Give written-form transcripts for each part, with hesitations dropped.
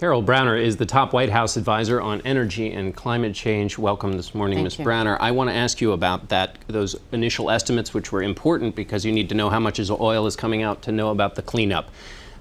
Carol Browner is the top White House advisor on energy and climate change. Welcome this morning, Ms. Browner. I want to ask you about those initial estimates, which were important because you need to know how much oil is coming out to know about the cleanup.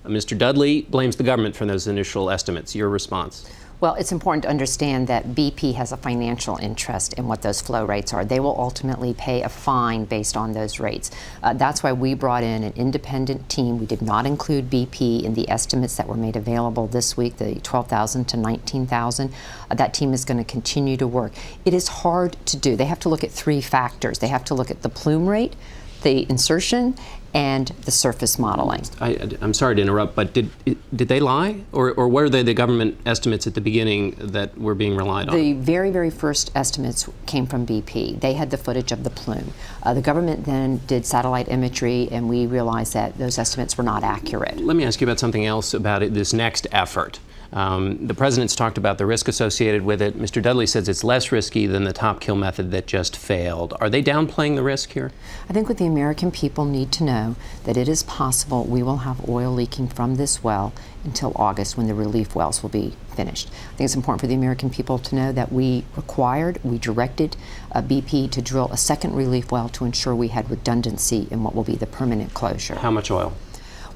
Mr. Dudley blames the government for those initial estimates. Your response? Well, it's important to understand that BP has a financial interest in what those flow rates are. They will ultimately pay a fine based on those rates. That's why we brought in an independent team. We did not include BP in the estimates that were made available this week, the 12,000 to 19,000. That team is going to continue to work. It is hard to do. They have to look at three factors. They have to look at the plume rate, the insertion, and the surface modeling. I'm sorry to interrupt, but did they lie? Or were they the government estimates at the beginning that were being relied on? The very, very first estimates came from BP. They had the footage of the plume. The government then did satellite imagery, and we realized that those estimates were not accurate. Let me ask you about something else about this next effort. The president's talked about the risk associated with it. Mr. Dudley says it's less risky than the top kill method that just failed. Are they downplaying the risk here? I think what the American people need to know that it is possible we will have oil leaking from this well until August when the relief wells will be finished. I think it's important for the American people to know that we directed BP to drill a second relief well to ensure we had redundancy in what will be the permanent closure. How much oil?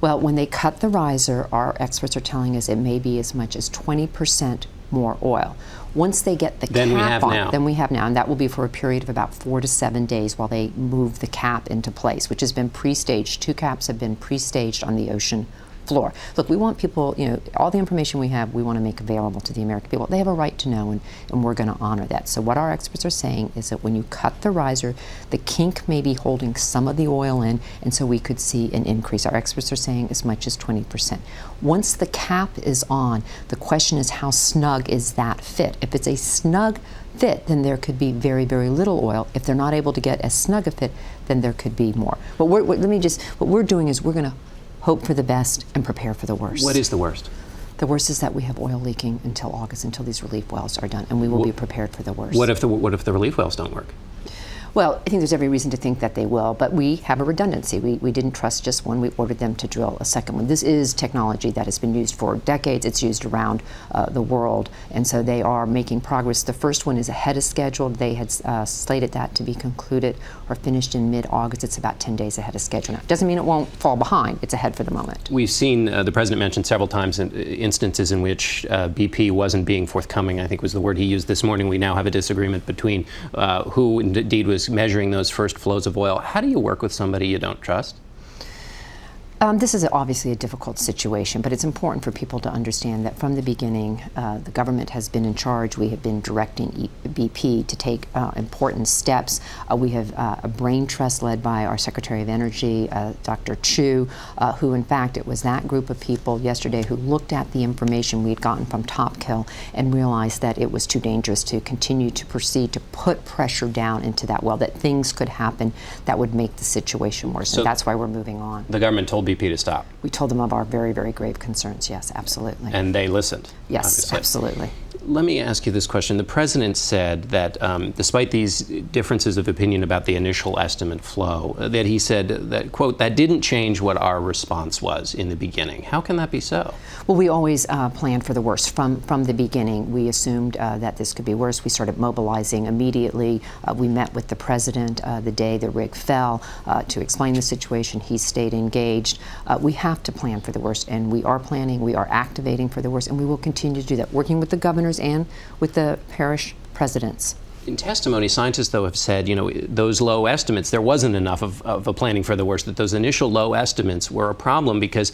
Well, when they cut the riser, our experts are telling us it may be as much as 20% more oil. Once they get the cap on, then we have now, and that will be for a period of about 4 to 7 days while they move the cap into place, which has been pre-staged. 2 caps have been pre-staged on the ocean floor. Look, we want people, all the information we have, we want to make available to the American people. They have a right to know, and we're going to honor that. So what our experts are saying is that when you cut the riser, the kink may be holding some of the oil in, and so we could see an increase. Our experts are saying as much as 20%. Once the cap is on, the question is how snug is that fit? If it's a snug fit, then there could be very, very little oil. If they're not able to get as snug a fit, then there could be more. But what we're doing is we're going to hope for the best and prepare for the worst. What is the worst? The worst is that we have oil leaking until August, until these relief wells are done, and we will be prepared for the worst. What if the relief wells don't work? Well, I think there's every reason to think that they will, but we have a redundancy. We didn't trust just one. We ordered them to drill a second one. This is technology that has been used for decades. It's used around the world, and so they are making progress. The first one is ahead of schedule. They had slated that to be concluded or finished in mid-August. It's about 10 days ahead of schedule now. Doesn't mean it won't fall behind. It's ahead for the moment. We've seen the president mention several times instances in which BP wasn't being forthcoming, I think was the word he used this morning. We now have a disagreement between who indeed was measuring those first flows of oil. How do you work with somebody you don't trust? This is obviously a difficult situation, but it's important for people to understand that from the beginning, the government has been in charge. We have been directing BP to take important steps. We have a brain trust led by our Secretary of Energy, Dr. Chu, who in fact it was that group of people yesterday who looked at the information we had gotten from Top Kill and realized that it was too dangerous to continue to proceed to put pressure down into that well, that things could happen that would make the situation worse. So and that's why we're moving on. The government told BP to stop. We told them of our very, very grave concerns. Yes, absolutely. And they listened. Yes, obviously. Absolutely. Let me ask you this question. The president said that despite these differences of opinion about the initial estimate flow, that he said that, quote, that didn't change what our response was in the beginning. How can that be so? Well, we always planned for the worst. From the beginning, we assumed that this could be worse. We started mobilizing immediately. We met with the president the day the rig fell to explain the situation. He stayed engaged. We have to plan for the worst, and we are planning. We are activating for the worst, and we will continue to do that, working with the governors and with the parish presidents. In testimony, scientists, though, have said, those low estimates, there wasn't enough of a planning for the worst, that those initial low estimates were a problem because,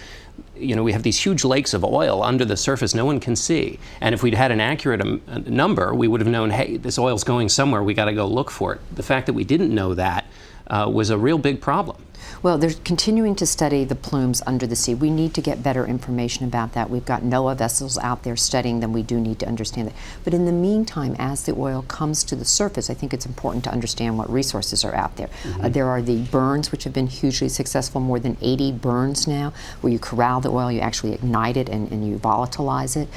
we have these huge lakes of oil under the surface no one can see. And if we'd had an accurate number, we would have known, hey, this oil's going somewhere, we got to go look for it. The fact that we didn't know that was a real big problem. Well, they're continuing to study the plumes under the sea. We need to get better information about that. We've got NOAA vessels out there studying them. We do need to understand that. But in the meantime, as the oil comes to the surface, I think it's important to understand what resources are out there. Mm-hmm. There are the burns, which have been hugely successful, more than 80 burns now, where you corral the oil, you actually ignite it, and you volatilize it.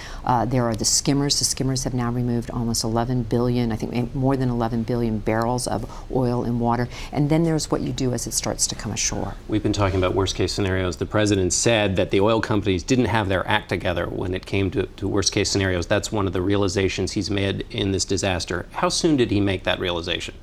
There are the skimmers. The skimmers have now removed almost 11 billion, I think more than 11 billion barrels of oil and water. And then there's what you do as it starts to come ashore. shore. We've been talking about worst case scenarios. The president said that the oil companies didn't have their act together when it came to worst case scenarios. That's one of the realizations he's made in this disaster. How soon did he make that realization?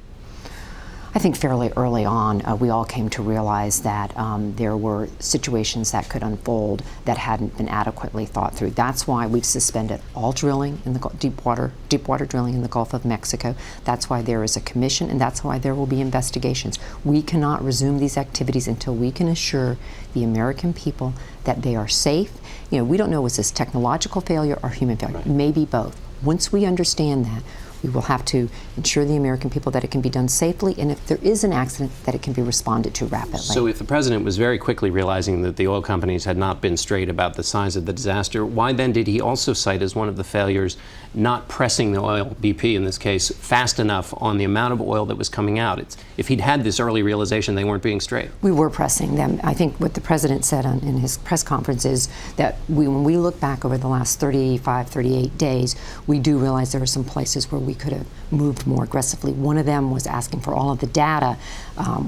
I think fairly early on, we all came to realize that there were situations that could unfold that hadn't been adequately thought through. That's why we've suspended all drilling in the deep water drilling in the Gulf of Mexico. That's why there is a commission, and that's why there will be investigations. We cannot resume these activities until we can assure the American people that they are safe. You know, we don't know, was this technological failure or human failure? Right. Maybe both. Once we understand that, we will have to ensure the American people that it can be done safely, and if there is an accident, that it can be responded to rapidly. So if the president was very quickly realizing that the oil companies had not been straight about the size of the disaster, why then did he also cite as one of the failures not pressing the oil, BP in this case, fast enough on the amount of oil that was coming out? If he'd had this early realization, they weren't being straight. We were pressing them. I think what the president said in his press conference is that when we look back over the last 35, 38 days, we do realize there are some places where we could have moved more aggressively. One of them was asking for all of the data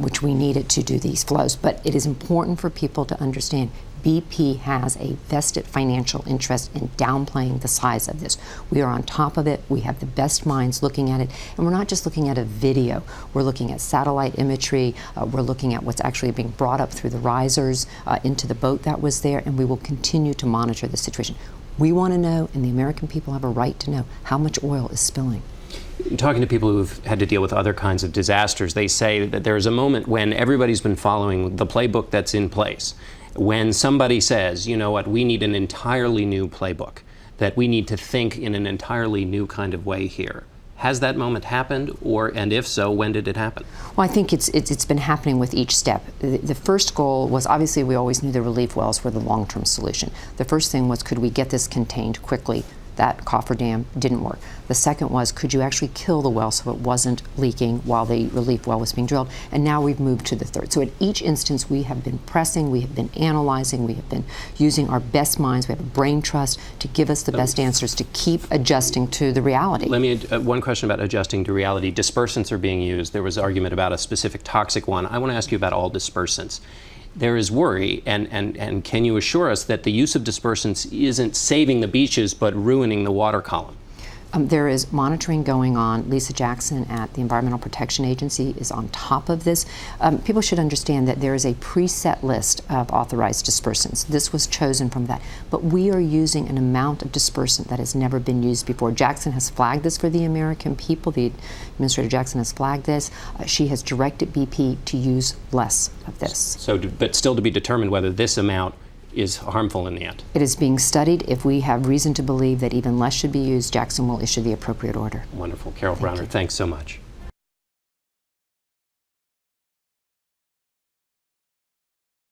which we needed to do these flows. But it is important for people to understand BP has a vested financial interest in downplaying the size of this. We are on top of it. We have the best minds looking at it. And we're not just looking at a video. We're looking at satellite imagery. We're looking at what's actually being brought up through the risers into the boat that was there. And we will continue to monitor the situation. We want to know, and the American people have a right to know, how much oil is spilling. Talking to people who've had to deal with other kinds of disasters, they say that there's a moment when everybody's been following the playbook that's in place. When somebody says, you know what, we need an entirely new playbook, that we need to think in an entirely new kind of way here. Has that moment happened, and if so, when did it happen? Well, I think it's been happening with each step. The first goal was, obviously, we always knew the relief wells were the long-term solution. The first thing was, could we get this contained quickly? That cofferdam didn't work. The second was, could you actually kill the well so it wasn't leaking while the relief well was being drilled? And now we've moved to the third. So at each instance, we have been pressing, we have been analyzing, we have been using our best minds. We have a brain trust to give us the best answers, to keep adjusting to the reality. Let me, one question about adjusting to reality. Dispersants are being used. There was argument about a specific toxic one. I want to ask you about all dispersants. There is worry, and can you assure us that the use of dispersants isn't saving the beaches but ruining the water column? There is monitoring going on. Lisa Jackson at the Environmental Protection Agency is on top of this. People should understand that there is a preset list of authorized dispersants. This was chosen from that. But we are using an amount of dispersant that has never been used before. Jackson has flagged this for the American people. The Administrator Jackson has flagged this. She has directed BP to use less of this. So, but still to be determined whether this amount is harmful in the end. It is being studied. If we have reason to believe that even less should be used, Jackson will issue the appropriate order. Wonderful. Carol Browner, thanks so much.